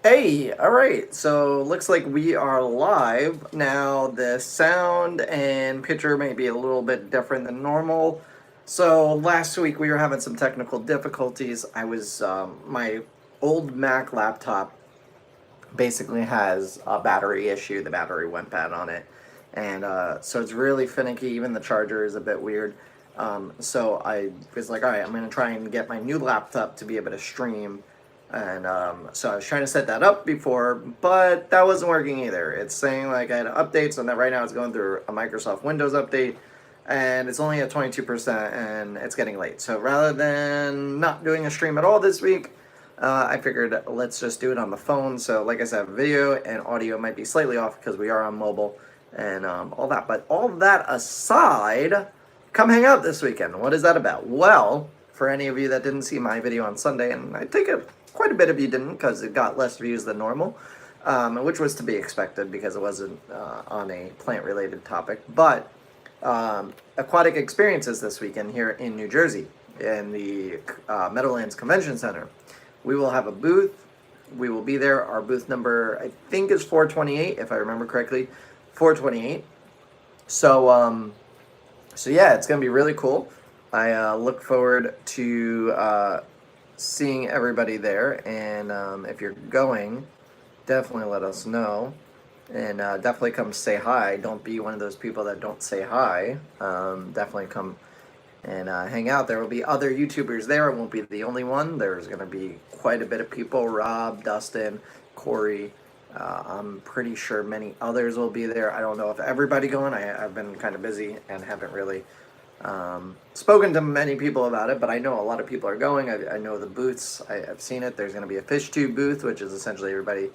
Hey, all right. So looks like we are live now. The sound and picture may be a little bit different than normal. So last week we were having some technical difficulties. I was my old Mac laptop basically has a battery issue. The battery went bad on it, and so it's really finicky. Even the charger is a bit weird. So I was like, all right, I'm gonna try and get my new laptop to be able to stream. And so I was trying to set that up before, but that wasn't working either. It's saying like I had updates, and that right now it's going through a Microsoft Windows update, and it's only at 22%, and it's getting late. So rather than not doing a stream at all this week, I figured let's just do it on the phone. So, like I said, video and audio might be slightly off because we are on mobile and all that. But all that aside, come hang out this weekend. What is that about? Well, for any of you that didn't see my video on Sunday, and I think quite a bit of you didn't because it got less views than normal, which was to be expected because it wasn't on a plant-related topic. But aquatic experiences this weekend here in New Jersey in the Meadowlands Convention Center. We will have a booth. We will be there. Our booth number, I think, is 428, if I remember correctly. 428. So yeah, it's going to be really cool. I look forward to seeing everybody there. And if you're going, definitely let us know. And definitely come say hi. Don't be one of those people that don't say hi. Definitely come and hang out. There will be other YouTubers there. It won't be the only one. There's going to be quite a bit of people. Rob, Dustin, Corey. I'm pretty sure many others will be there. I don't know if everybody going. I've been kind of busy and haven't really spoken to many people about it, but I know a lot of people are going. I know the booths. I've seen it. There's going to be a fish tube booth, which is essentially everybody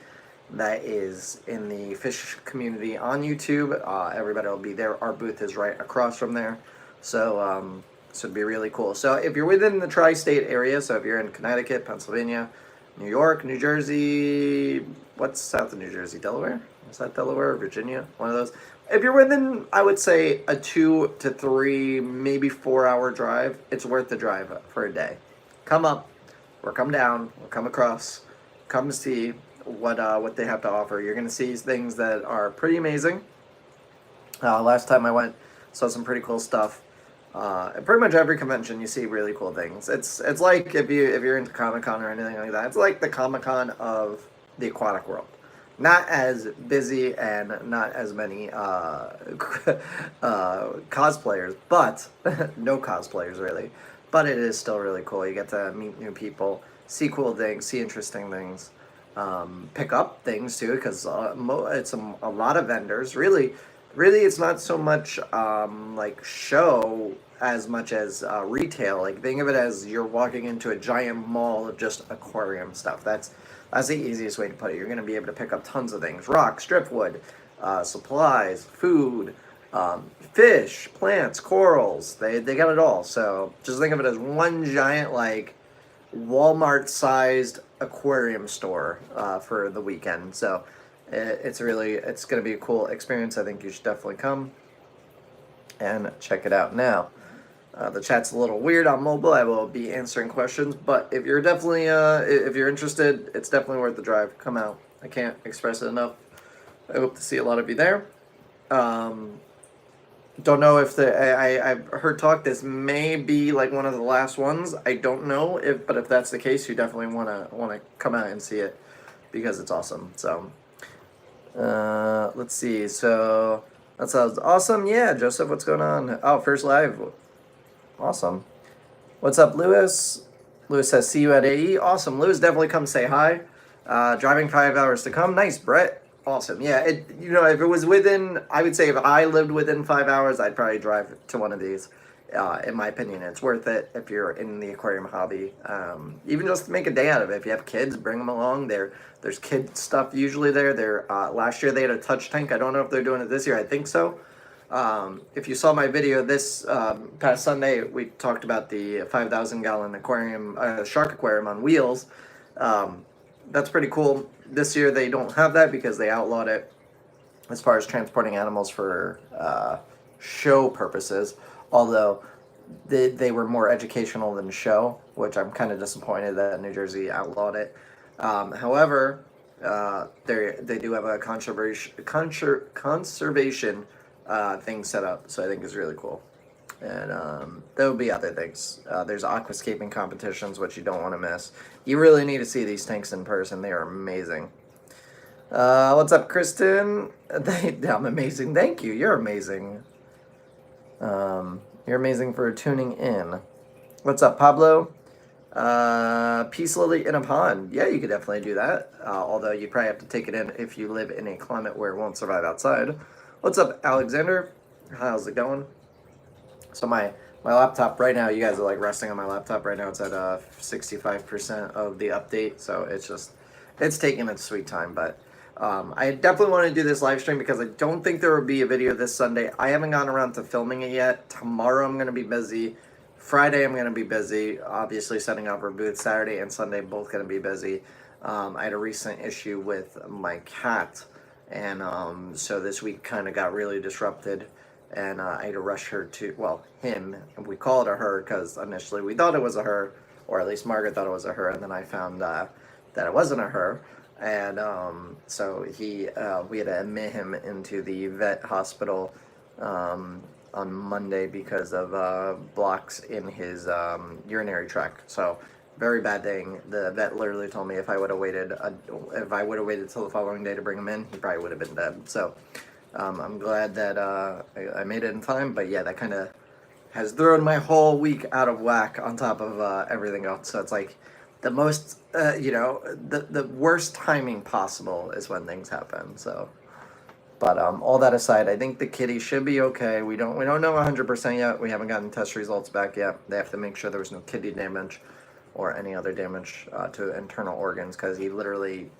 that is in the fish community on YouTube. Everybody will be there. Our booth is right across from there. So it'd be really cool. So if you're within the tri-state area, so if you're in Connecticut, Pennsylvania, New York, New Jersey, what's south of New Jersey? Delaware? Is that Delaware or Virginia? One of those. If you're within, I would say, a 2 to 3, maybe 4 hour drive, it's worth the drive for a day. Come up or come down or come across. Come see what they have to offer. You're going to see things that are pretty amazing. Last time I went, saw some pretty cool stuff. Pretty much every convention you see really cool things. It's like if you're into Comic-Con or anything like that, it's like the Comic-Con of the aquatic world. Not as busy and not as many cosplayers, but no cosplayers really. But it is still really cool. You get to meet new people, see cool things, see interesting things, pick up things too, because it's a lot of vendors. Really, it's not so much like show as much as retail. Like think of it as you're walking into a giant mall of just aquarium stuff. That's the easiest way to put it. You're going to be able to pick up tons of things: rocks, driftwood, supplies, food, fish, plants, corals. They got it all. So just think of it as one giant like Walmart-sized aquarium store for the weekend. So it's going to be a cool experience. I think you should definitely come and check it out. Now, the chat's a little weird on mobile. I will be answering questions, but if you're definitely if you're interested, it's definitely worth the drive. Come out. I can't express it enough. I hope to see a lot of you there. Don't know if I've heard talk this may be like one of the last ones. I don't know but if that's the case, you definitely wanna come out and see it because it's awesome. So let's see. So that sounds awesome. Yeah, Joseph, what's going on? Oh, first live. Awesome. What's up, Lewis? Lewis says, see you at AE. Awesome. Lewis, definitely come say hi. Driving 5 hours to come. Nice, Brett. Awesome. Yeah, if it was within, I would say if I lived within 5 hours, I'd probably drive to one of these. In my opinion, it's worth it if you're in the aquarium hobby. Even just to make a day out of it. If you have kids, bring them along. There's kid stuff usually there. Last year they had a touch tank. I don't know if they're doing it this year. I think so. If you saw my video this past Sunday, we talked about the 5,000-gallon aquarium, shark aquarium on wheels. That's pretty cool. This year they don't have that because they outlawed it as far as transporting animals for show purposes. Although they were more educational than show, which I'm kind of disappointed that New Jersey outlawed it. However, They do have a conservation thing set up, so I think is really cool. And there will be other things. There's aquascaping competitions, which you don't want to miss. You really need to see these tanks in person. They are amazing. What's up, Kristen? I'm amazing. Thank you. You're amazing. You're amazing for tuning in. What's up, Pablo? Peace lily in a pond. Yeah, you could definitely do that. Although you probably have to take it in if you live in a climate where it won't survive outside. What's up, Alexander? How's it going? So my laptop right now, you guys are like resting on my laptop right now. It's at 65% of the update, so it's taking its sweet time. But I definitely want to do this live stream because I don't think there will be a video this Sunday. I haven't gotten around to filming it yet. Tomorrow I'm going to be busy. Friday I'm going to be busy. Obviously setting up our booth. Saturday and Sunday both going to be busy. I had a recent issue with my cat, and so this week kind of got really disrupted. And I had to rush her to, well, him, and we call it a her because initially we thought it was a her, or at least Margaret thought it was a her, and then I found that it wasn't a her, and so we had to admit him into the vet hospital on Monday because of blocks in his urinary tract. So very bad thing. The vet literally told me if I would have waited till the following day to bring him in, he probably would have been dead. So. I'm glad that I made it in time, but yeah, that kind of has thrown my whole week out of whack on top of everything else. So it's like the most, the worst timing possible is when things happen. So, but all that aside, I think the kitty should be okay. We don't know 100% yet. We haven't gotten test results back yet. They have to make sure there was no kidney damage or any other damage to internal organs because he literally,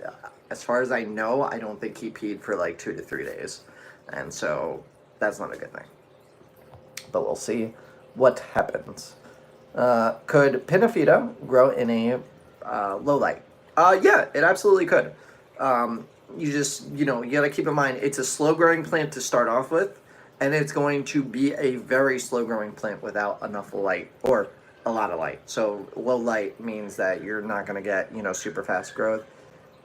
as far as I know, I don't think he peed for like 2 to 3 days. And so that's not a good thing. But we'll see what happens. Could Pinafida grow in a low light? Yeah, it absolutely could. You gotta keep in mind, it's a slow growing plant to start off with, and it's going to be a very slow growing plant without enough light or a lot of light. So low light means that you're not gonna get, super fast growth.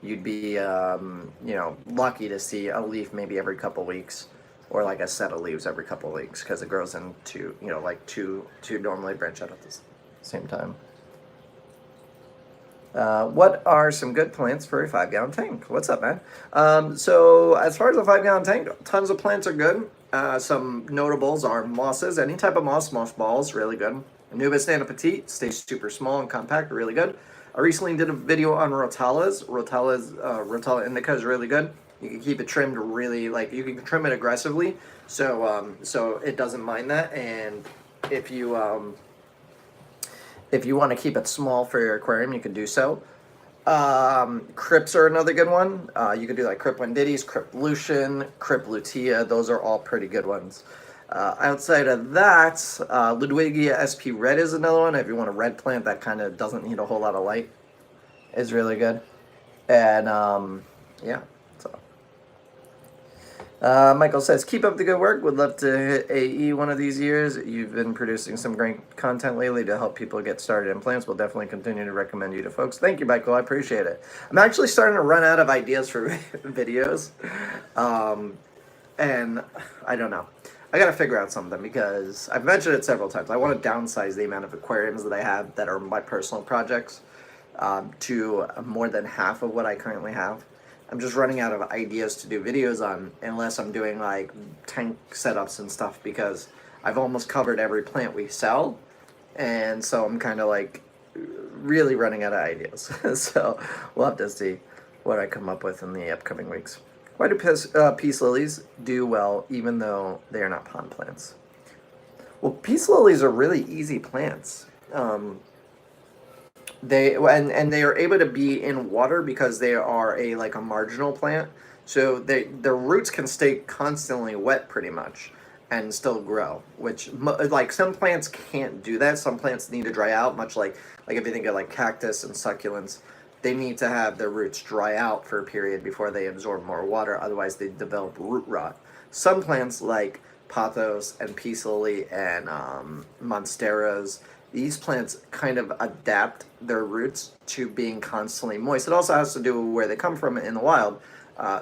You'd be, lucky to see a leaf maybe every couple weeks, or like a set of leaves every couple weeks, because it grows into, like two normally branch out at the same time. What are some good plants for a 5-gallon tank? What's up, man? So as far as a 5-gallon tank, tons of plants are good. Some notables are mosses. Any type of moss balls, really good. Anubis Nana Petite, stays super small and compact, really good. I recently did a video on Rotalas. Rotala indica is really good. You can keep it trimmed really, you can trim it aggressively, so it doesn't mind that. And if you want to keep it small for your aquarium, you can do so. Crypts are another good one. You can do like Crypt Wendites, Crypt Lucian, Crypt Lutea. Those are all pretty good ones. Outside of that, Ludwigia SP Red is another one. If you want a red plant that kind of doesn't need a whole lot of light, is really good. And yeah. So Michael says, keep up the good work. Would love to hit AE one of these years. You've been producing some great content lately to help people get started in plants. We'll definitely continue to recommend you to folks. Thank you, Michael. I appreciate it. I'm actually starting to run out of ideas for videos. And I don't know. I gotta figure out something because I've mentioned it several times. I want to downsize the amount of aquariums that I have that are my personal projects to more than half of what I currently have. I'm just running out of ideas to do videos on unless I'm doing like tank setups and stuff because I've almost covered every plant we sell, and so I'm kind of like really running out of ideas. So we'll have to see what I come up with in the upcoming weeks. Why do peace lilies do well even though they are not pond plants? Well, peace lilies are really easy plants. They are able to be in water because they are a marginal plant. So their roots can stay constantly wet pretty much and still grow, which some plants can't do that. Some plants need to dry out, much like if you think of like cactus and succulents. They need to have their roots dry out for a period before they absorb more water, otherwise they develop root rot. Some plants like pothos and peace lily and monsteras these plants kind of adapt their roots to being constantly moist. It also has to do with where they come from in the wild.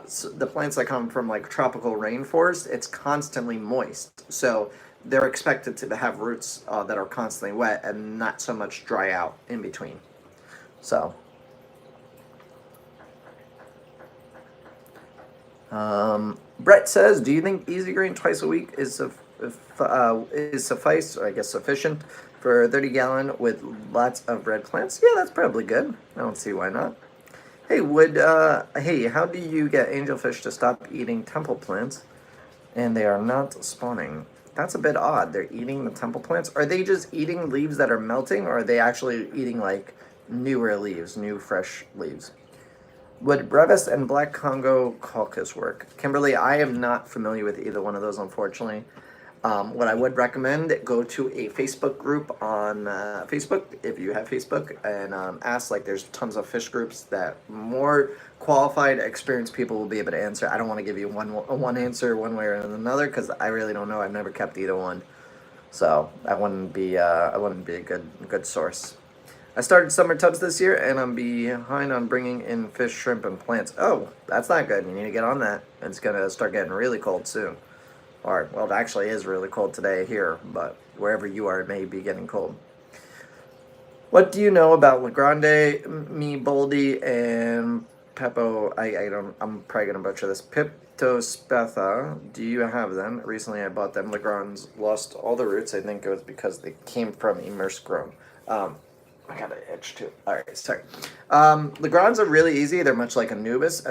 So the plants that come from like tropical rainforest, it's constantly moist. So they're expected to have roots that are constantly wet and not so much dry out in between. So, Brett says, "Do you think easy grain twice a week is suffice, or I guess sufficient, for a 30-gallon with lots of red plants?" Yeah, that's probably good. I don't see why not. Hey, how do you get angelfish to stop eating temple plants and they are not spawning? That's a bit odd. They're eating the temple plants. Are they just eating leaves that are melting, or are they actually eating like newer leaves, new fresh leaves? Would Brevis and Black Congo caucus work? Kimberly, I am not familiar with either one of those, unfortunately. What I would recommend, go to a Facebook group on Facebook, if you have Facebook, and ask, like, there's tons of fish groups that more qualified, experienced people will be able to answer. I don't want to give you one answer one way or another, because I really don't know. I've never kept either one. So that wouldn't be a good source. I started summer tubs this year, and I'm behind on bringing in fish, shrimp, and plants. Oh, that's not good. You need to get on that. It's going to start getting really cold soon. Or, well, it actually is really cold today here, but wherever you are, it may be getting cold. What do you know about Legrande, Mi Boldi, and Peppo? I'm probably going to butcher this. Piptospatha. Do you have them? Recently I bought them. Legrand's lost all the roots. I think it was because they came from immersed grown. I got an itch too. All right, sorry. Legrand's are really easy. They're much like Anubis.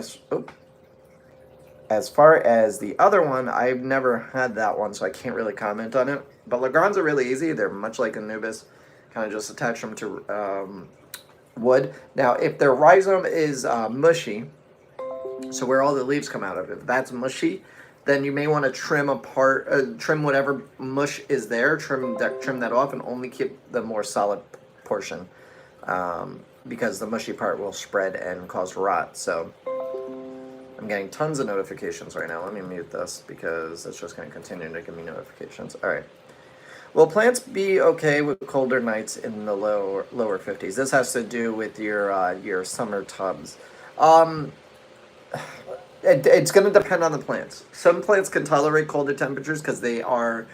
As far as the other one, I've never had that one, so I can't really comment on it. But Legrand's are really easy. They're much like Anubis. Kind of just attach them to wood. Now, if their rhizome is mushy, so where all the leaves come out of, if that's mushy, then you may want to trim whatever mush is there, trim that off, and only keep the more solid portion, because the mushy part will spread and cause rot. So I'm getting tons of notifications right now. Let me mute this because it's just going to continue to give me notifications. All right. Will plants be okay with colder nights in the lower 50s? This has to do with your summer tubs. It's going to depend on the plants. Some plants can tolerate colder temperatures because they are.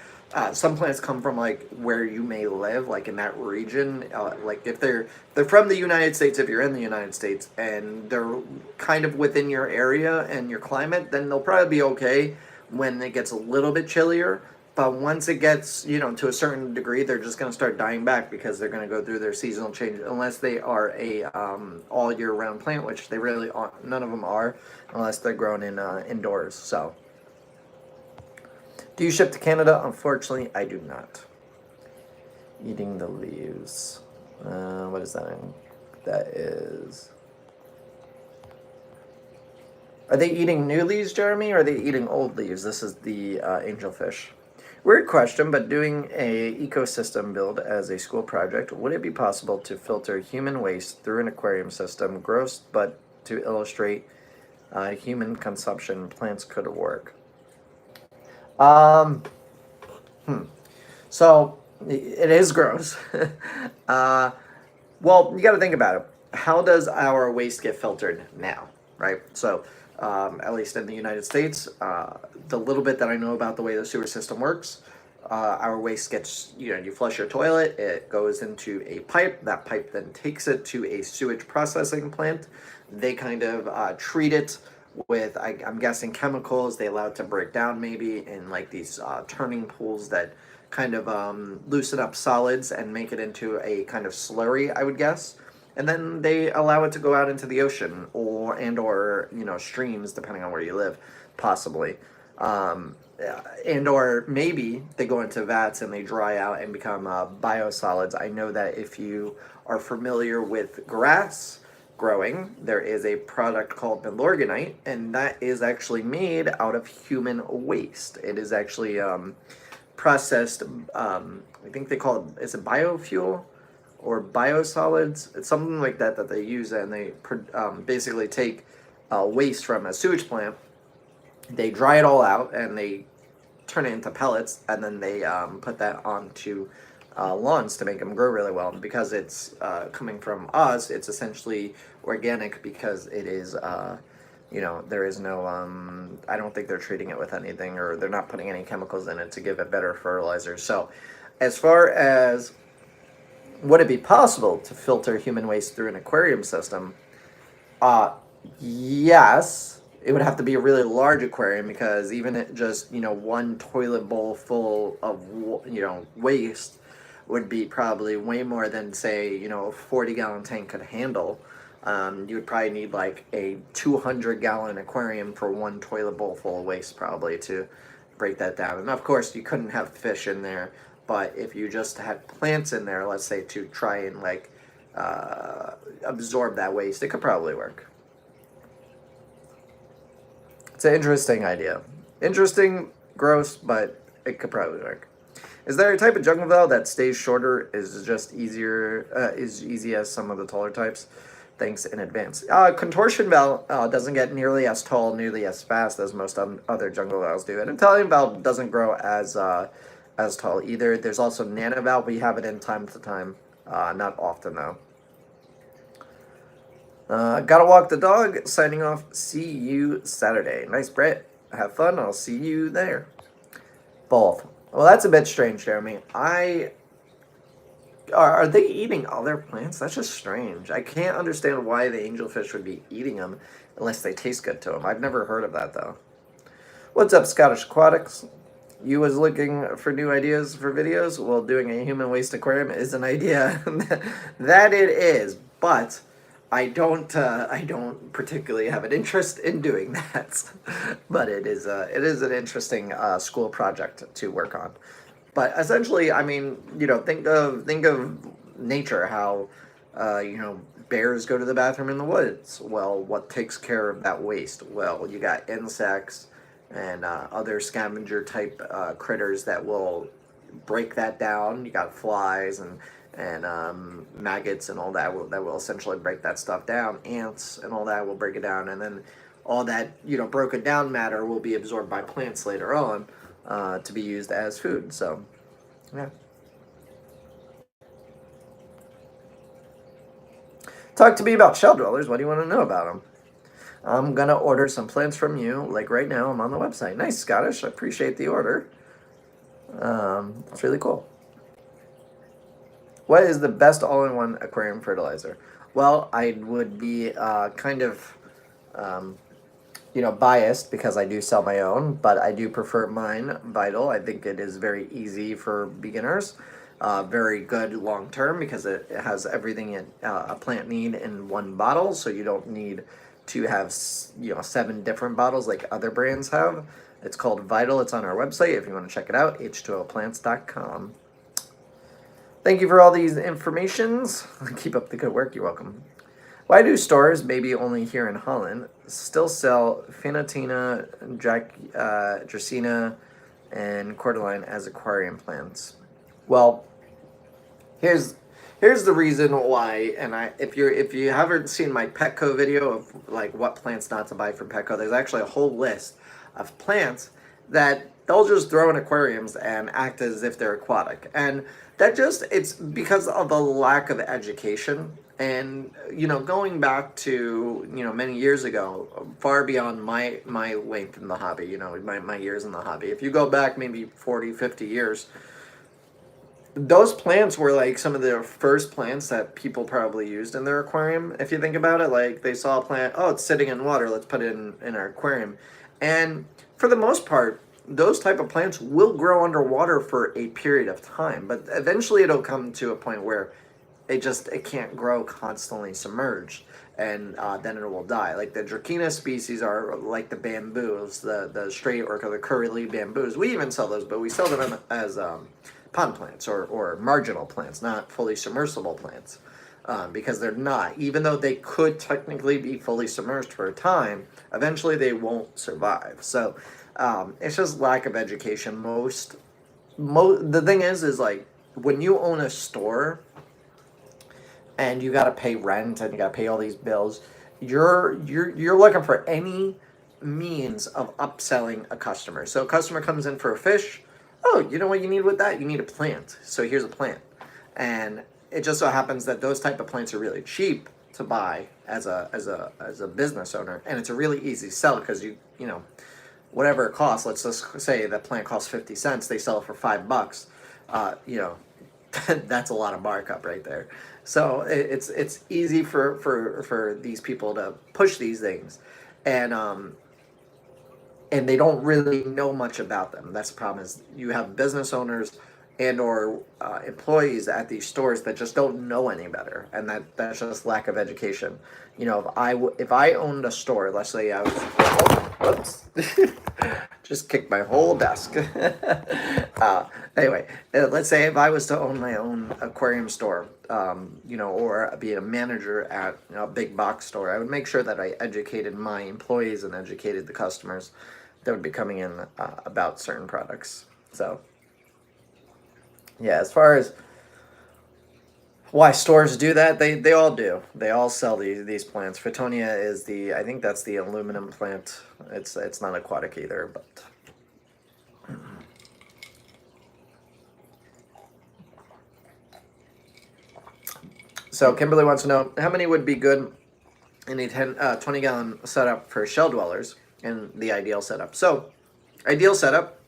Some plants come from like where you may live, like in that region. Like if they're from the United States, if you're in the United States and they're kind of within your area and your climate, then they'll probably be okay when it gets a little bit chillier. But once it gets, to a certain degree, they're just going to start dying back because they're going to go through their seasonal change, unless they are a all year round plant, which they really aren't. None of them are, unless they're grown in indoors. So, do you ship to Canada? Unfortunately, I do not. Eating the leaves. What is that? That is. Are they eating new leaves, Jeremy, or are they eating old leaves? This is the angelfish. Weird question, but doing a ecosystem build as a school project, would it be possible to filter human waste through an aquarium system? Gross, but to illustrate human consumption, plants could work. So it is gross. Well, you got to think about it. How does our waste get filtered now, right? So, at least in the United States, the little bit that I know about the way the sewer system works, our waste gets, you flush your toilet, it goes into a pipe. That pipe then takes it to a sewage processing plant. They kind of treat it with, I'm guessing, chemicals. They allow it to break down maybe in like these turning pools that kind of loosen up solids and make it into a kind of slurry, I would guess. And then they allow it to go out into the ocean or streams, depending on where you live, possibly. And or maybe they go into vats and they dry out and become biosolids. I know that if you are familiar with grass growing, there is a product called Milorganite, and that is actually made out of human waste. It is actually processed, I think they call it, is it biofuel? Or biosolids? It's something like that they use, and they basically take waste from a sewage plant, they dry it all out, and they turn it into pellets, and then they put that onto lawns to make them grow really well. And because it's coming from us, it's essentially organic because it is, there is no, I don't think they're treating it with anything, or they're not putting any chemicals in it to give it better fertilizer. So as far as would it be possible to filter human waste through an aquarium system? Yes. It would have to be a really large aquarium, because even at just, one toilet bowl full of, waste would be probably way more than, say, a 40-gallon tank could handle. You would probably need like a 200-gallon aquarium for one toilet bowl full of waste, probably, to break that down. And of course, you couldn't have fish in there, but if you just had plants in there, let's say, to try and absorb that waste, it could probably work. It's an interesting idea. Interesting, gross, but it could probably work. Is there a type of jungle valve that stays shorter, is just easier, is easy as some of the taller types? Thanks in advance. Contortion valve doesn't get nearly as tall, nearly as fast as most other jungle valves do. And Italian valve doesn't grow as tall either. There's also nano valve. We have it in time to time, not often though. Gotta walk the dog. Signing off. See you Saturday. Nice, Brett. Have fun. I'll see you there. Both. Well, that's a bit strange, Jeremy. Are they eating other plants? That's just strange. I can't understand why the angelfish would be eating them unless they taste good to them. I've never heard of that, though. What's up, Scottish Aquatics? You was looking for new ideas for videos? Well, doing a human waste aquarium is an idea. That it is, but I don't particularly have an interest in doing that. But it is an interesting school project to work on. But essentially, I mean, think of nature, how bears go to the bathroom in the woods. Well, what takes care of that waste? Well, you got insects and other scavenger type critters that will break that down. You got flies and maggots and all that will essentially break that stuff down. Ants and all that will break it down, and then all that broken down matter will be absorbed by plants later on to be used as food. So, yeah. Talk to me about shell dwellers. What do you want to know about them? I'm gonna order some plants from you, like right now. I'm on the website. Nice, Scottish. I appreciate the order. It's really cool. What is the best all-in-one aquarium fertilizer? Well, I would be kind of, biased because I do sell my own, but I do prefer mine, Vital. I think it is very easy for beginners. Very good long-term because it has everything a plant need in one bottle, so you don't need to have 7 different bottles like other brands have. It's called Vital. It's on our website if you want to check it out, h2oplants.com. Thank you for all these informations. Keep up the good work. You're welcome. Why do stores, maybe only here in Holland, still sell Phenotina, Dracaena, and Cordyline as aquarium plants? Well, here's the reason why. And if you haven't seen my Petco video of like what plants not to buy from Petco, there's actually a whole list of plants that they'll just throw in aquariums and act as if they're aquatic. And it's because of the lack of education. And, going back to, many years ago, far beyond my length in the hobby, my years in the hobby. If you go back maybe 40, 50 years, those plants were like some of the first plants that people probably used in their aquarium. If you think about it, like they saw a plant, oh, it's sitting in water, let's put it in our aquarium. And for the most part, those type of plants will grow underwater for a period of time, but eventually it'll come to a point where it can't grow constantly submerged, and then it will die. Like the Dracaena species are like the bamboos, the straight or the curly bamboos. We even sell those, but we sell them as pond plants or marginal plants, not fully submersible plants, because they're not. Even though they could technically be fully submerged for a time, eventually they won't survive. So it's just lack of education. The thing is like when you own a store and you got to pay rent and you got to pay all these bills, you're looking for any means of upselling a customer. So a customer comes in for a fish, oh, you know what you need with that? You need a plant. So here's a plant. And it just so happens that those type of plants are really cheap to buy as a business owner, and it's a really easy sell because you know whatever it costs. Let's just say that plant costs 50 cents. They sell it for $5. You know, that's a lot of markup right there. So it's easy for these people to push these things, and and they don't really know much about them. That's the problem. Is you have business owners and or employees at these stores that just don't know any better, and that's just lack of education. You know, if I owned a store, let's say I was, oh, whoops, just kicked my whole desk. Anyway, let's say if I was to own my own aquarium store, you know, or be a manager at a big box store, I would make sure that I educated my employees and educated the customers that would be coming in about certain products. So, yeah, as far as why stores do that, they all do. They all sell these plants. Fittonia is I think that's the aluminum plant. It's not aquatic either, but. So Kimberly wants to know how many would be good in a 20-gallon setup for shell dwellers and the ideal setup. So ideal setup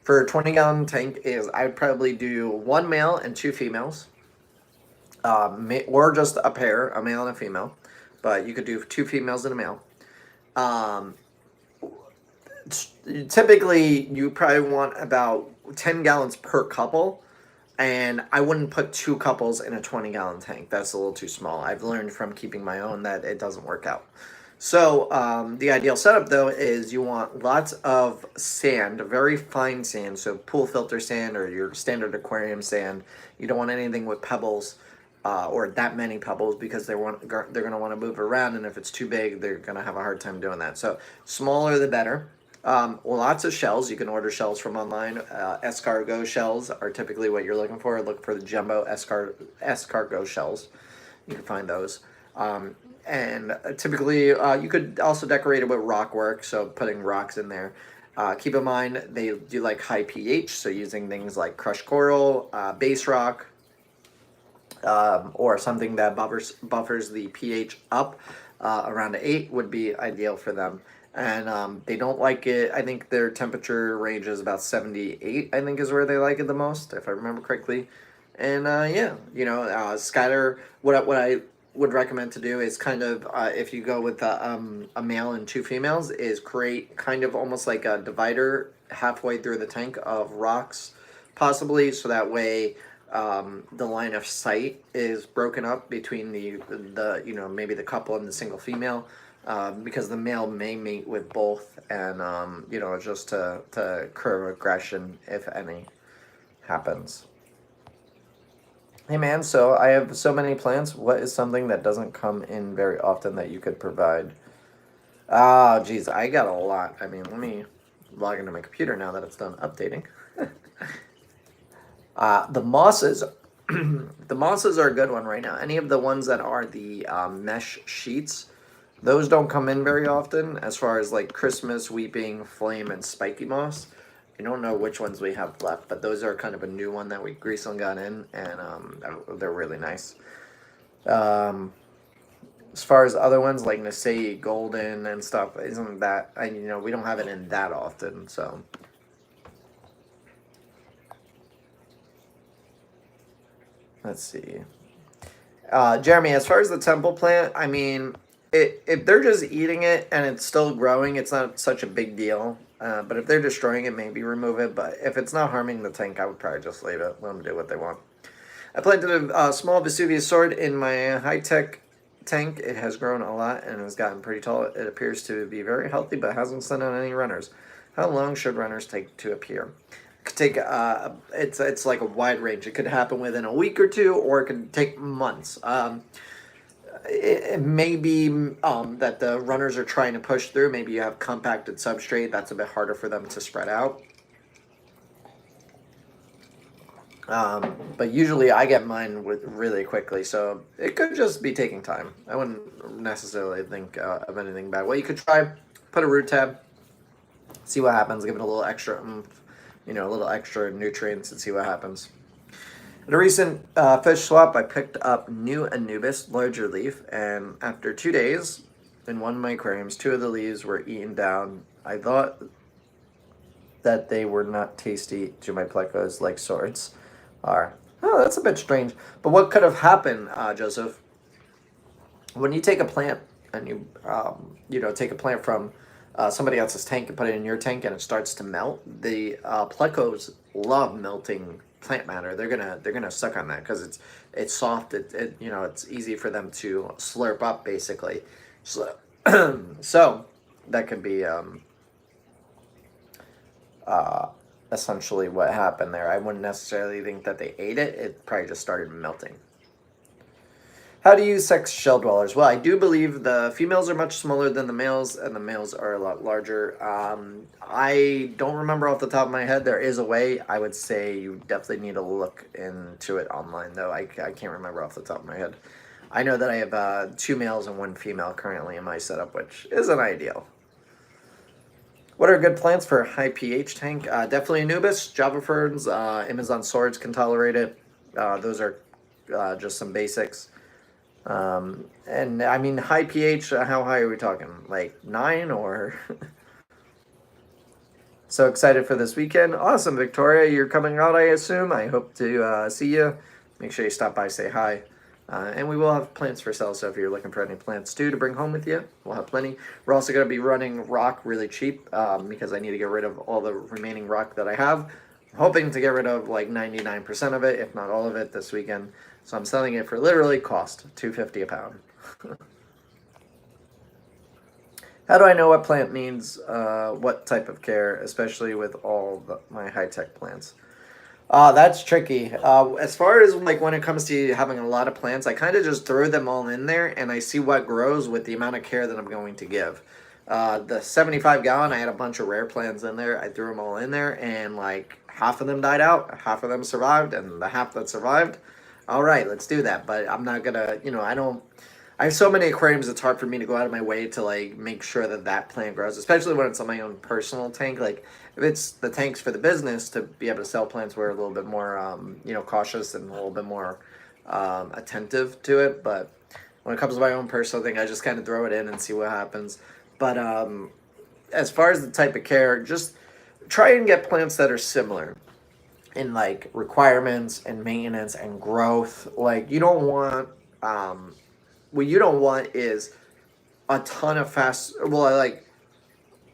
for a 20-gallon tank is I would probably do one male and two females, or just a pair, a male and a female. But you could do two females and a male. Typically, you probably want about 10 gallons per couple. And I wouldn't put two couples in a 20-gallon tank. That's a little too small. I've learned from keeping my own that it doesn't work out. So the ideal setup, though, is you want lots of sand, very fine sand, so pool filter sand or your standard aquarium sand. You don't want anything with pebbles or that many pebbles because they're going to want to move around, and if it's too big, they're going to have a hard time doing that. So smaller the better. Lots of shells. You can order shells from online. Escargot shells are typically what you're looking for. Look for the jumbo escargot shells. You can find those. And typically, you could also decorate it with rock work, so putting rocks in there. Keep in mind, they do like high pH, so using things like crushed coral, base rock, or something that buffers the pH up around 8 would be ideal for them. And they don't like it. I think their temperature range is about 78, I think is where they like it the most, if I remember correctly. And yeah, you know, Skyler, what I would recommend to do is kind of, if you go with a male and two females, is create kind of almost like a divider halfway through the tank of rocks, possibly, so that way the line of sight is broken up between the you know, maybe the couple and the single female. Because the male may mate with both, and you know, just to curb aggression, if any, happens. Hey man, so I have so many plants. What is something that doesn't come in very often that you could provide? Oh, geez, I got a lot. I mean, let me log into my computer now that it's done updating. The mosses, the mosses are a good one right now. Any of the ones that are the mesh sheets. Those don't come in very often, as far as like Christmas, Weeping, Flame, and Spiky Moss. I don't know which ones we have left, but those are kind of a new one that we recently got in, and they're really nice. As far as other ones like Nasei Golden and stuff, isn't that, you know, we don't have it in that often, so. Let's see. Jeremy, as far as the temple plant, I mean, if they're just eating it and it's still growing, it's not such a big deal. But if they're destroying it, maybe remove it. But if it's not harming the tank, I would probably just leave it. Let them do what they want. I planted a small Vesuvius sword in my high-tech tank. It has grown a lot and has gotten pretty tall. It appears to be very healthy, but hasn't sent out any runners. How long should runners take to appear? It could take, it's like a wide range. It could happen within a week or two, or it could take months. It may be that the runners are trying to push through. Maybe you have compacted substrate. That's a bit harder for them to spread out. But usually I get mine really quickly, so it could just be taking time. I wouldn't necessarily think of anything bad. Well, you could try, put a root tab, see what happens, give it a little extra oomph, a little extra nutrients and see what happens. At a recent fish swap, I picked up new Anubis larger leaf, and after 2 days, in one of my aquariums, 2 of the leaves were eaten down. I thought that they were not tasty to my plecos like swords are. Oh, that's a bit strange. But what could have happened, Joseph? When you take a plant and you take a plant from somebody else's tank and put it in your tank and it starts to melt, the plecos love melting plant matter. They're gonna suck on that because it's soft. It's easy for them to slurp up basically. So so that could be essentially what happened there. I wouldn't necessarily think that they ate it. It probably just started melting. How do you sex shell dwellers? Well, I do believe the females are much smaller than the males, and the males are a lot larger. I don't remember off the top of my head. There is a way. I would say you definitely need to look into it online, though. I can't remember off the top of my head. I know that I have 2 males and 1 female currently in my setup, which isn't ideal. What are good plants for a high pH tank? Definitely Anubis, Java ferns, Amazon swords can tolerate it. Those are just some basics. And I mean, high pH, how high are we talking? Like 9 or? So excited for this weekend. Awesome, Victoria. You're coming out, I assume. I hope to see you. Make sure you stop by, say hi. And we will have plants for sale, so if you're looking for any plants too to bring home with you, we'll have plenty. We're also going to be running rock really cheap because I need to get rid of all the remaining rock that I have. I'm hoping to get rid of like 99% of it, if not all of it, this weekend. So I'm selling it for literally cost, $2.50 a pound. How do I know what plant needs what type of care, especially with all my high-tech plants? That's tricky. As far as like when it comes to having a lot of plants, I kind of just throw them all in there and I see what grows with the amount of care that I'm going to give. The 75-gallon, I had a bunch of rare plants in there. I threw them all in there and like half of them died out, half of them survived, and the half that survived, all right, let's do that. But I'm not gonna, I have so many aquariums, it's hard for me to go out of my way to like make sure that that plant grows, especially when it's on my own personal tank. Like if it's the tanks for the business to be able to sell plants, we're a little bit more, cautious and a little bit more attentive to it. But when it comes to my own personal thing, I just kind of throw it in and see what happens. But as far as the type of care, just try and get plants that are similar in like requirements and maintenance and growth. Like you don't want what you don't want is a ton of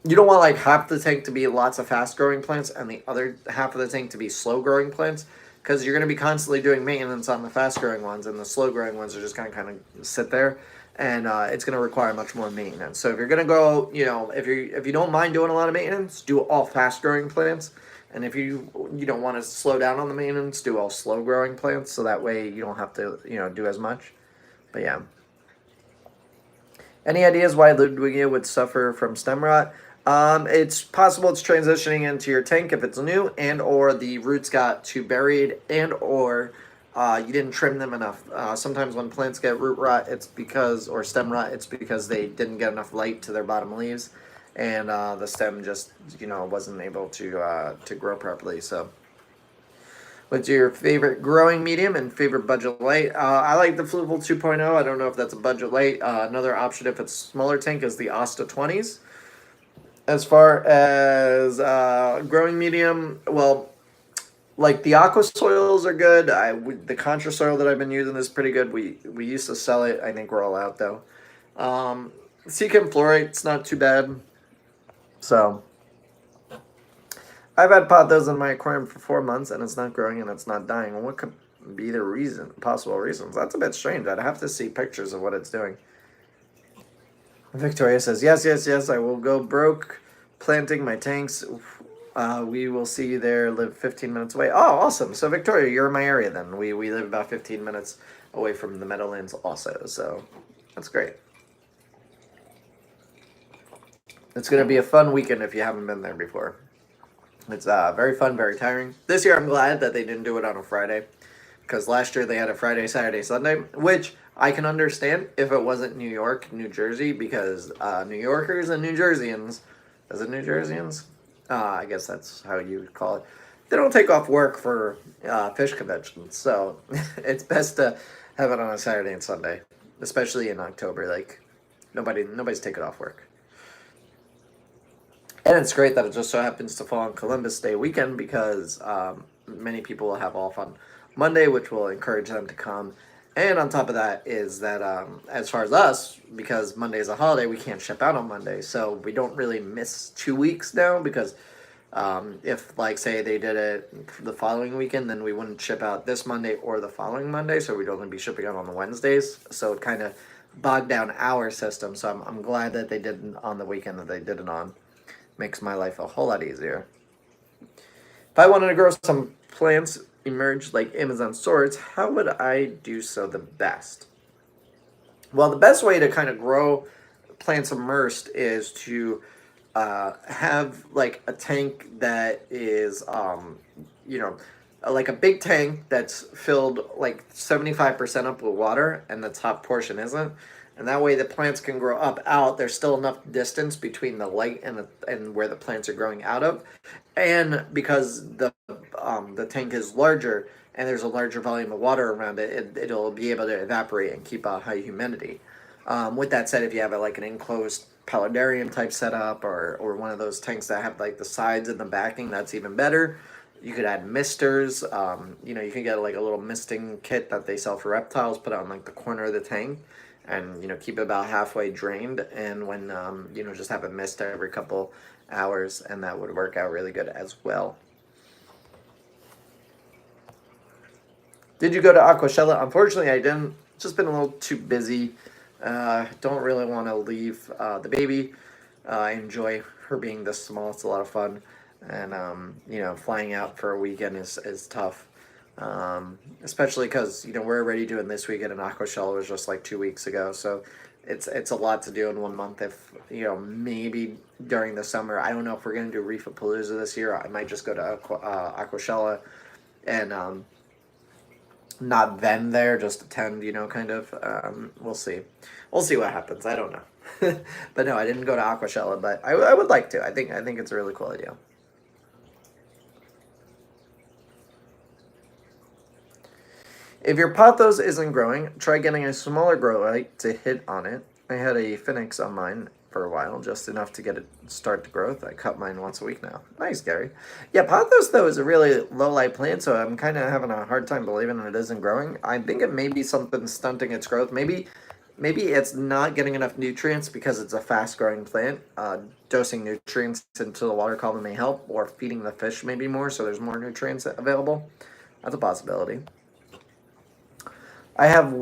you don't want like half the tank to be lots of fast growing plants and the other half of the tank to be slow growing plants, because you're going to be constantly doing maintenance on the fast growing ones, and the slow growing ones are just going to kind of sit there, and it's going to require much more maintenance. So if you're going to go, if you don't mind doing a lot of maintenance, do all fast growing plants. And if you don't want to slow down on the maintenance, do all slow growing plants, so that way you don't have to do as much. But yeah. Any ideas why Ludwigia would suffer from stem rot? It's possible it's transitioning into your tank if it's new, and or the roots got too buried, and or you didn't trim them enough. Sometimes when plants get root rot, or stem rot, it's because they didn't get enough light to their bottom leaves, and the stem just wasn't able to grow properly. So what's your favorite growing medium and favorite budget light? I like the Fluval 2.0. I don't know if that's a budget light. Another option if it's smaller tank is the Asta 20s. As far as growing medium, well, like the aqua soils are good. The contra soil that I've been using is pretty good. We used to sell it. I think we're all out though. Seachem fluorite's not too bad. So I've had pothos in my aquarium for 4 months and it's not growing and it's not dying. What could be the possible reasons? That's a bit strange. I'd have to see pictures of what it's doing. Victoria says, yes, I will go broke planting my tanks. We will see you there, live 15 minutes away. Oh, awesome. So Victoria, you're in my area then. We live about 15 minutes away from the Meadowlands also. So that's great. It's going to be a fun weekend if you haven't been there before. It's very fun, very tiring. This year I'm glad that they didn't do it on a Friday, because last year they had a Friday, Saturday, Sunday, which I can understand if it wasn't New York, New Jersey, because New Yorkers and New Jerseyans, is it New Jerseyans? I guess that's how you would call it. They don't take off work for fish conventions, so it's best to have it on a Saturday and Sunday, especially in October. Like nobody's taking off work. And it's great that it just so happens to fall on Columbus Day weekend because many people will have off on Monday, which will encourage them to come. And on top of that is that as far as us, because Monday is a holiday, we can't ship out on Monday. So we don't really miss 2 weeks now because if, like, say they did it the following weekend, then we wouldn't ship out this Monday or the following Monday. So we'd only be shipping out on the Wednesdays. So it kind of bogged down our system. So I'm glad that they did it on the weekend that they did it on. Makes my life a whole lot easier. If I wanted to grow some plants emerge like Amazon swords, how would I do so the best? Well, the best way to kind of grow plants immersed is to have like a tank that is, like a big tank that's filled like 75% up with water and the top portion isn't. And that way the plants can grow up out. There's still enough distance between the light and where the plants are growing out of. And because the tank is larger and there's a larger volume of water around it, it'll be able to evaporate and keep a high humidity. With that said, if you have like an enclosed paludarium type setup or one of those tanks that have like the sides and the backing, that's even better. You could add misters. You can get like a little misting kit that they sell for reptiles, put it on like the corner of the tank and keep it about halfway drained, and when just have a mist every couple hours, and that would work out really good as well. Did you go to Aquashella? Unfortunately I didn't. It's just been a little too busy. Don't really want to leave the baby. I enjoy her being this small. It's a lot of fun, and flying out for a weekend is tough. Especially because we're already doing this weekend, and Aquashella was just like 2 weeks ago, so it's a lot to do in 1 month. If maybe during the summer, I don't know if we're gonna do Reefapalooza this year. I might just go to Aquashella and not vend there, just attend. Kind of. We'll see. We'll see what happens. I don't know. But no, I didn't go to Aquashella, but I would like to. I think it's a really cool idea. If your pothos isn't growing, try getting a smaller grow light to hit on it. I had a Phoenix on mine for a while, just enough to get it start the growth. I cut mine once a week now. Nice, Gary. Yeah, pothos, though, is a really low light plant, so I'm kind of having a hard time believing it isn't growing. I think it may be something stunting its growth. Maybe it's not getting enough nutrients because it's a fast-growing plant. Dosing nutrients into the water column may help, or feeding the fish maybe more, so there's more nutrients available. That's a possibility. I have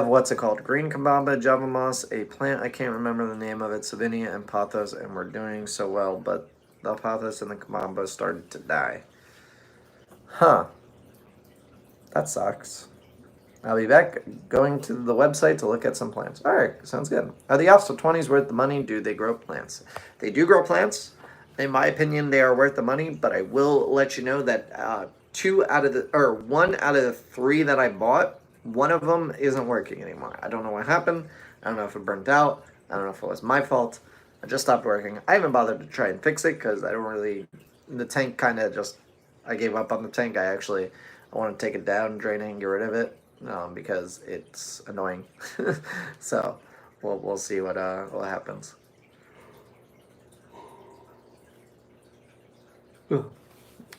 what's it called? Green Kambamba, Java Moss, a plant, I can't remember the name of it, Savinia and Pothos, and we're doing so well, but the Pothos and the Kambamba started to die. Huh. That sucks. I'll be back going to the website to look at some plants. Alright, sounds good. Are the Alpha 20s worth the money? Do they grow plants? They do grow plants. In my opinion, they are worth the money, but I will let you know that one out of the 3 that I bought, one of them isn't working anymore. I don't know what happened. I don't know if it burnt out. I don't know if it was my fault. It just stopped working. I haven't bothered to try and fix it because I don't really... The tank kind of just... I gave up on the tank. I want to take it down, drain it, and get rid of it because it's annoying. So we'll see what happens.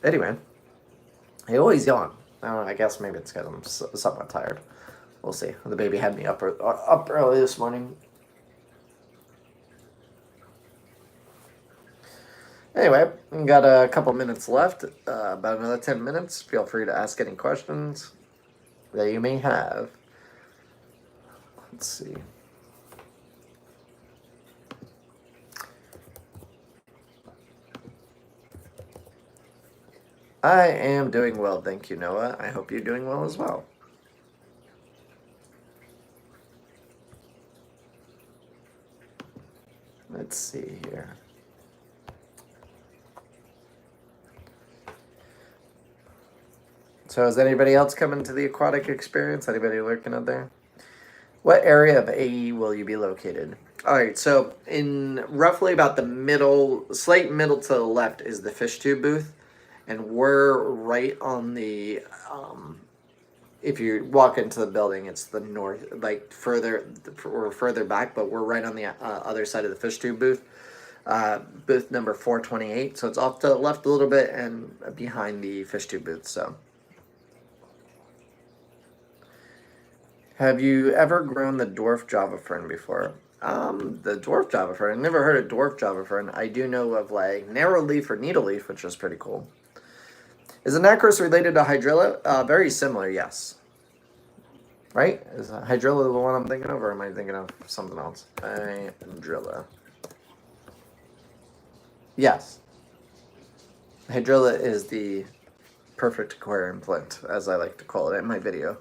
Anyway, I always yawn. I don't know, I guess maybe it's because I'm somewhat tired. We'll see. The baby had me up early this morning. Anyway, we got a couple minutes left. About another 10 minutes. Feel free to ask any questions that you may have. Let's see. I am doing well, thank you, Noah. I hope you're doing well as well. Let's see here. So is anybody else coming to the aquatic experience? Anybody lurking out there? What area of AE will you be located? All right, so in roughly about the middle, slight middle to the left is the fish tube booth, and we're right on the. If you walk into the building, it's the north, like further, or further back, but we're right on the other side of the fish tube booth, booth number 428. So it's off to the left a little bit and behind the fish tube booth. So, have you ever grown the dwarf Java fern before? The dwarf Java fern. I've never heard of dwarf Java fern. I do know of like narrow leaf or needle leaf, which is pretty cool. Is Anacris related to Hydrilla? Very similar, yes. Right? Is Hydrilla the one I'm thinking of, or am I thinking of something else? Hydrilla. Yes. Hydrilla is the perfect aquarium plant, as I like to call it in my video.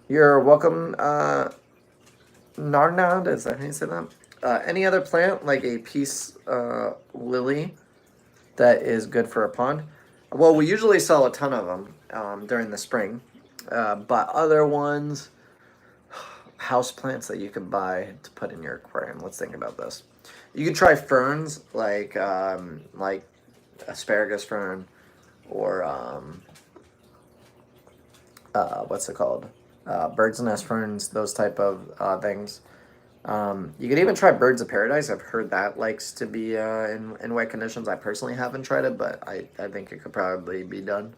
You're welcome, Narnad, is that how you say that? Any other plant, like a peace lily, that is good for a pond? Well, we usually sell a ton of them during the spring, but other ones, house plants that you can buy to put in your aquarium. Let's think about this. You could try ferns like asparagus fern, or what's it called? Bird's nest ferns, those type of things. You could even try birds of paradise. I've heard that likes to be in wet conditions. I personally haven't tried it, but I think it could probably be done.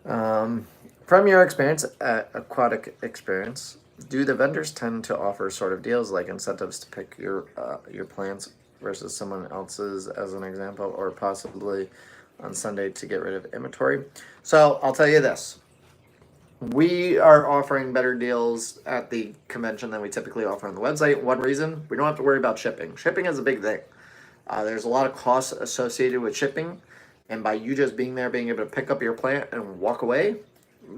From your experience at Aquatic Experience, do the vendors tend to offer sort of deals like incentives to pick your plants versus someone else's, as an example, or possibly on Sunday to get rid of inventory? So I'll tell you this. We are offering better deals at the convention than we typically offer on the website. One reason, we don't have to worry about shipping. Shipping is a big thing. There's a lot of costs associated with shipping, and by you just being there, being able to pick up your plant and walk away,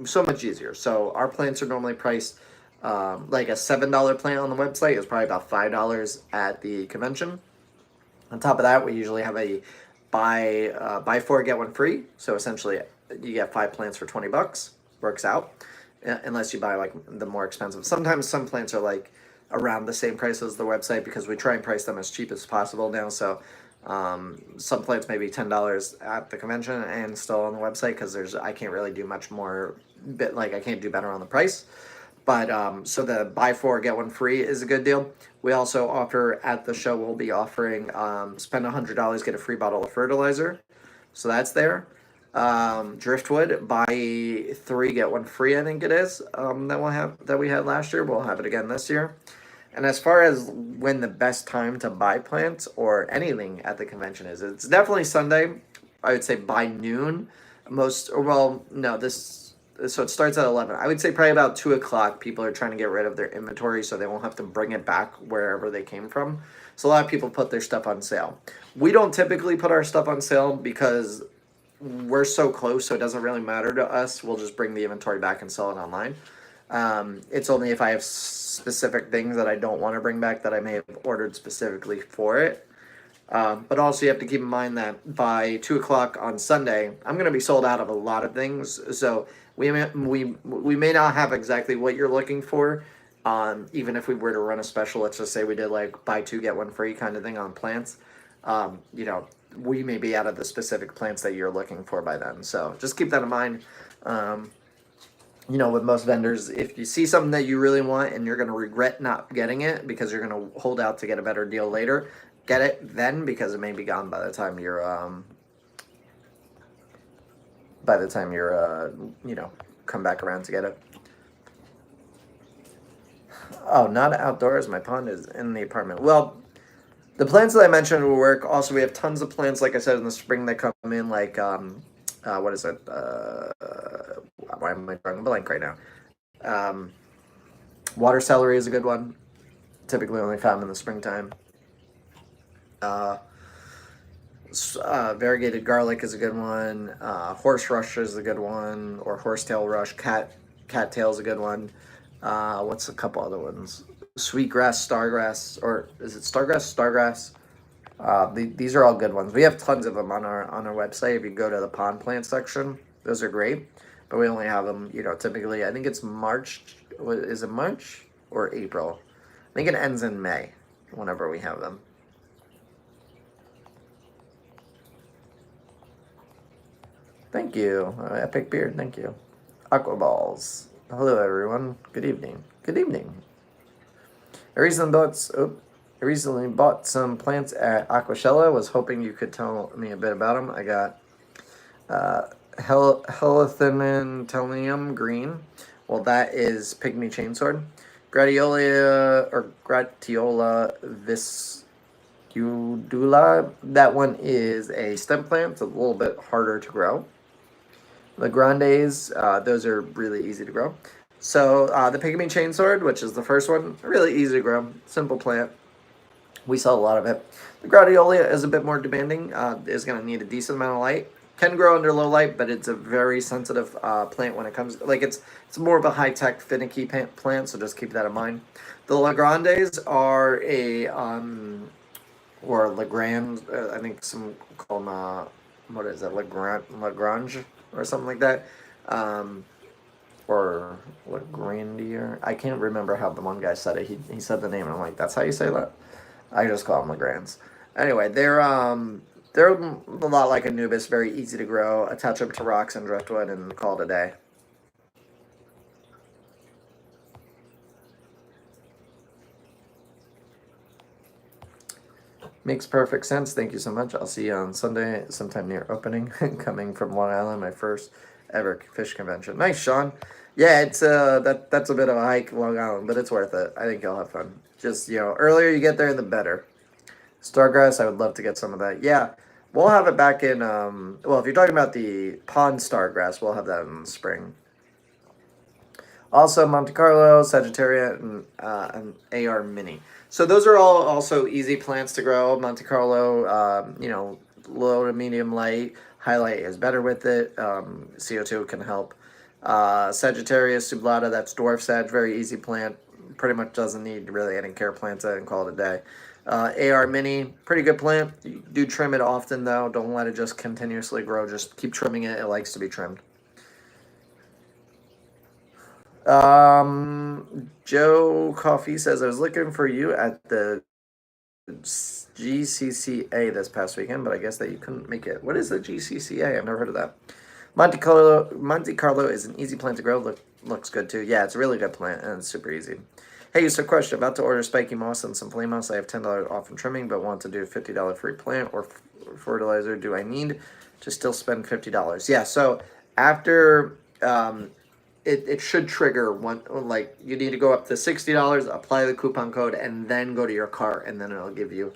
so much easier. So our plants are normally priced like a $7 plant on the website is probably about $5 at the convention. On top of that, we usually have a buy 4 get 1 free. So essentially, you get 5 plants for $20. Works out, unless you buy like the more expensive. Sometimes some plants are like around the same price as the website because we try and price them as cheap as possible now. So some plants may be $10 at the convention and still on the website because I can't really do much more. I can't do better on the price. But so the buy 4 get 1 free is a good deal. We also offer at the show. We'll be offering spend $100 get a free bottle of fertilizer. So that's there. Driftwood, buy 3 get 1 free, I think it is, that we had last year. We'll have it again this year. And as far as when the best time to buy plants or anything at the convention is, it's definitely Sunday. I would say by noon. So it starts at 11. I would say probably about 2 o'clock, people are trying to get rid of their inventory so they won't have to bring it back wherever they came from. So a lot of people put their stuff on sale. We don't typically put our stuff on sale because we're so close, so it doesn't really matter to us. We'll just bring the inventory back and sell it online. It's only if I have specific things that I don't want to bring back that I may have ordered specifically for it. But also you have to keep in mind that by 2 o'clock on Sunday, I'm going to be sold out of a lot of things. So we may not have exactly what you're looking for. Even if we were to run a special, let's just say we did like buy 2 get 1 free kind of thing on plants. We may be out of the specific plants that you're looking for by then. So just keep that in mind. With most vendors, if you see something that you really want and you're going to regret not getting it because you're going to hold out to get a better deal later, get it then because it may be gone by the time you're come back around to get it. Oh, not outdoors. My pond is in the apartment. Well, the plants that I mentioned will work. Also, we have tons of plants, like I said, in the spring that come in, like, what is it? Why am I drawing a blank right now? Water celery is a good one. Typically only found in the springtime. Variegated garlic is a good one. Horse rush is a good one, or horsetail rush. Cattail is a good one. What's a couple other ones? Sweetgrass, stargrass, or is it stargrass? These are all good ones. We have tons of them on our website. If you go to the pond plant section, those are great. but we only have them, you know, typically, I think it's March. Is it March or April? I think it ends in May whenever we have them. Thank you, Epic Beard. Thank you. Aqua Balls. Hello, everyone. Good evening. Good evening. I recently bought some plants at Aquashella. Was hoping you could tell me a bit about them. I got Helicthenium green. Well, that is Pygmy Chainsword. Gratiola viscudula. That one is a stem plant. It's a little bit harder to grow. The Grandes, those are really easy to grow. So the Pygmy Chainsword, which is the first one, really easy to grow, simple plant. We sell a lot of it. The Gratiola is a bit more demanding. Is going to need a decent amount of light. Can grow under low light, but it's a very sensitive plant when it comes. Like it's more of a high tech, finicky plant. So just keep that in mind. The Lagrandes are a or Lagrange. I think some call them what is it, Lagrange or something like that. Or Lagrandier. I can't remember how the one guy said it. He said the name, and I'm like, that's how you say that? I just call them Lagrands. Anyway, they're a lot like Anubis, very easy to grow. Attach them to rocks and driftwood and call it a day. Makes perfect sense. Thank you so much. I'll see you on Sunday, sometime near opening. Coming from Long Island, my first ever fish convention. Nice, Sean. Yeah, it's that's a bit of a hike, Long Island, but it's worth it. I think you'll have fun. Just, you know, earlier you get there, the better. Stargrass, I would love to get some of that. Yeah, we'll have it back in. Well, if you're talking about the pond stargrass, we'll have that in the spring. Also, Monte Carlo, Sagittaria, and an AR Mini. So those are all also easy plants to grow. Monte Carlo, you know, low to medium light. Highlight is better with it. CO2 can help. Sagittarius sublata, that's dwarf sag, very easy plant. Pretty much doesn't need really any care. Plants it and call it a day. AR Mini, pretty good plant. You do trim it often though. Don't let it just continuously grow. Just keep trimming it. It likes to be trimmed. Joe Coffee says, I was looking for you at the GCCA this past weekend, but I guess that you couldn't make it. What is the GCCA? I've never heard of that. Monte Carlo is an easy plant to grow. Looks good too. Yeah, it's a really good plant and it's super easy. Hey, so question. About to order spiky moss and some flame moss. I have $10 off in trimming, but want to do $50 free plant or fertilizer. Do I need to still spend $50? Yeah, so after it should trigger one, like you need to go up to $60, apply the coupon code, and then go to your cart, and then it'll give you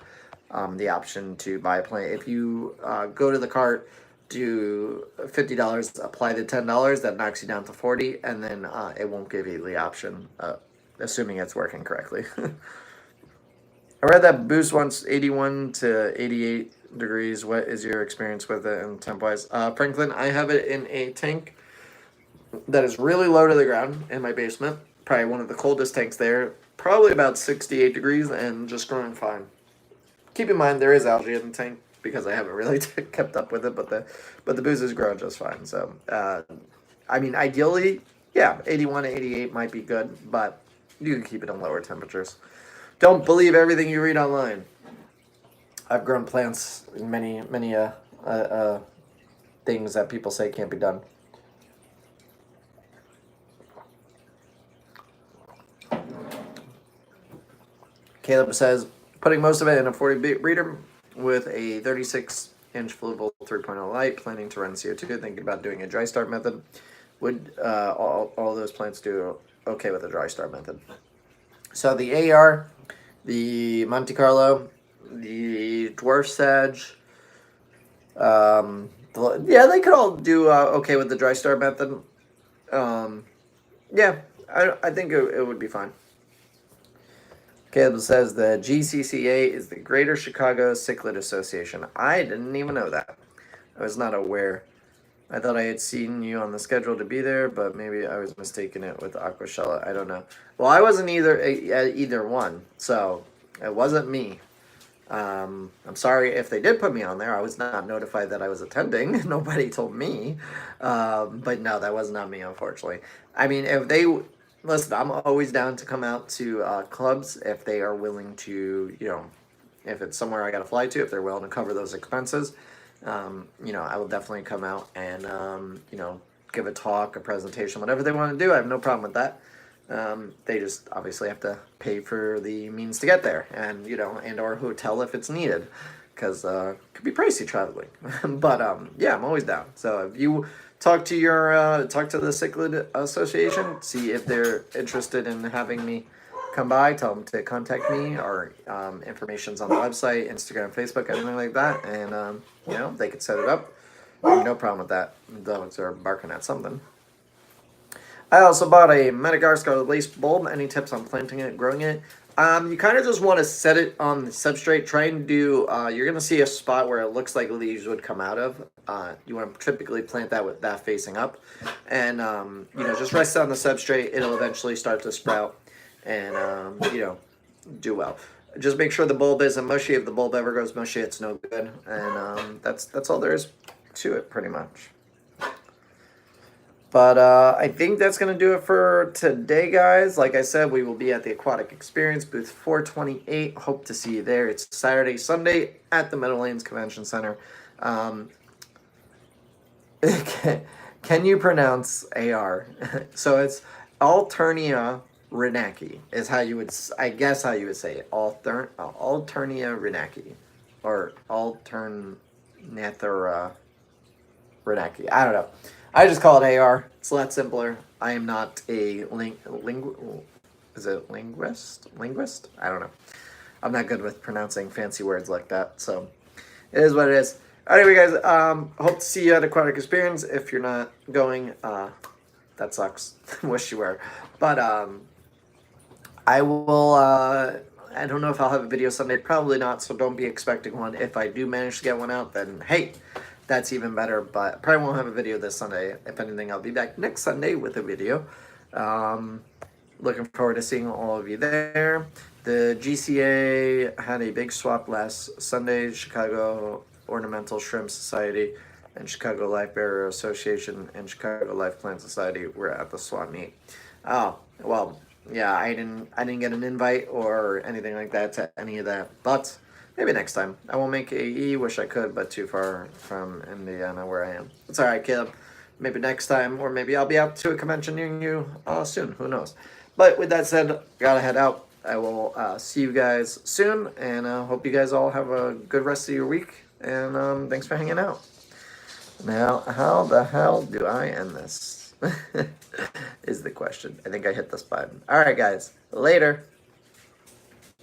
the option to buy a plant. If you go to the cart, do $50, apply the $10, that knocks you down to $40, and then it won't give you the option, assuming it's working correctly. I read that boost wants 81 to 88 degrees. What is your experience with it in temp-wise? Franklin, I have it in a tank that is really low to the ground in my basement. Probably one of the coldest tanks there. Probably about 68 degrees and just growing fine. Keep in mind there is algae in the tank because I haven't really kept up with it, but the booze is growing just fine. So I mean, ideally, yeah, 81 to 88 might be good, but you can keep it in lower temperatures. Don't believe everything you read online. I've grown plants in many things that people say can't be done. Caleb says, putting most of it in a 40 breeder with a 36-inch fluval 3.0 light, planning to run CO2, thinking about doing a dry start method. Would all those plants do okay with a dry start method? So the AR, the Monte Carlo, the dwarf sag, yeah, they could all do okay with the dry start method. Yeah, I think it would be fine. Caleb says the GCCA is the Greater Chicago Cichlid Association. I didn't even know that. I was not aware. I thought I had seen you on the schedule to be there, but maybe I was mistaken it with Aquashella. I don't know. Well, I wasn't either one, so it wasn't me. I'm sorry if they did put me on there. I was not notified that I was attending. Nobody told me. But no, that was not me, unfortunately. I mean, if they listen, I'm always down to come out to clubs if they are willing to, if it's somewhere I got to fly to, if they're willing to cover those expenses. I will definitely come out and, give a talk, a presentation, whatever they want to do. I have no problem with that. They just obviously have to pay for the means to get there, and and or hotel if it's needed, because it could be pricey traveling. But yeah, I'm always down. So if you talk to the Cichlid Association, see if they're interested in having me come by. Tell them to contact me, or information's on the website, Instagram, Facebook, anything like that, and they could set it up. No problem with that. Dogs are barking at something. I also bought a Madagascar Scarlet Lace bulb. Any tips on planting it, growing it? You kind of just want to set it on the substrate. Try and do, you're going to see a spot where it looks like leaves would come out of. You want to typically plant that with that facing up. And, just rest it on the substrate. It'll eventually start to sprout and, do well. Just make sure the bulb isn't mushy. If the bulb ever goes mushy, it's no good. And that's all there is to it, pretty much. But I think that's going to do it for today, guys. Like I said, we will be at the Aquatic Experience, booth 428. Hope to see you there. It's Saturday, Sunday at the Meadowlands Convention Center. Can you pronounce AR? So it's Alternia Renaki is how you would, I guess how you would say it. Alternia Renaki. Or Alternathera Renaki. I don't know. I just call it AR. It's a lot simpler. I am not a is it linguist? Linguist? I don't know. I'm not good with pronouncing fancy words like that. So it is what it is. Anyway, guys, hope to see you at Aquatic Experience. If you're not going, that sucks. Wish you were. But I will, I don't know if I'll have a video Sunday. Probably not, so don't be expecting one. If I do manage to get one out, then hey, that's even better, but probably won't have a video this Sunday. If anything, I'll be back next Sunday with a video. Looking forward to seeing all of you there. The GCA had a big swap last Sunday. Chicago Ornamental Shrimp Society and Chicago Life Bearer Association and Chicago Life Plant Society were at the swap meet. Oh, well, yeah, I didn't get an invite or anything like that to any of that, but maybe next time. I won't make AE, wish I could, but too far from Indiana where I am. It's alright, Caleb. Maybe next time, or maybe I'll be out to a convention near you soon. Who knows? But with that said, gotta head out. I will see you guys soon, and hope you guys all have a good rest of your week. And thanks for hanging out. Now, how the hell do I end this? Is the question. I think I hit this button. Alright, guys. Later.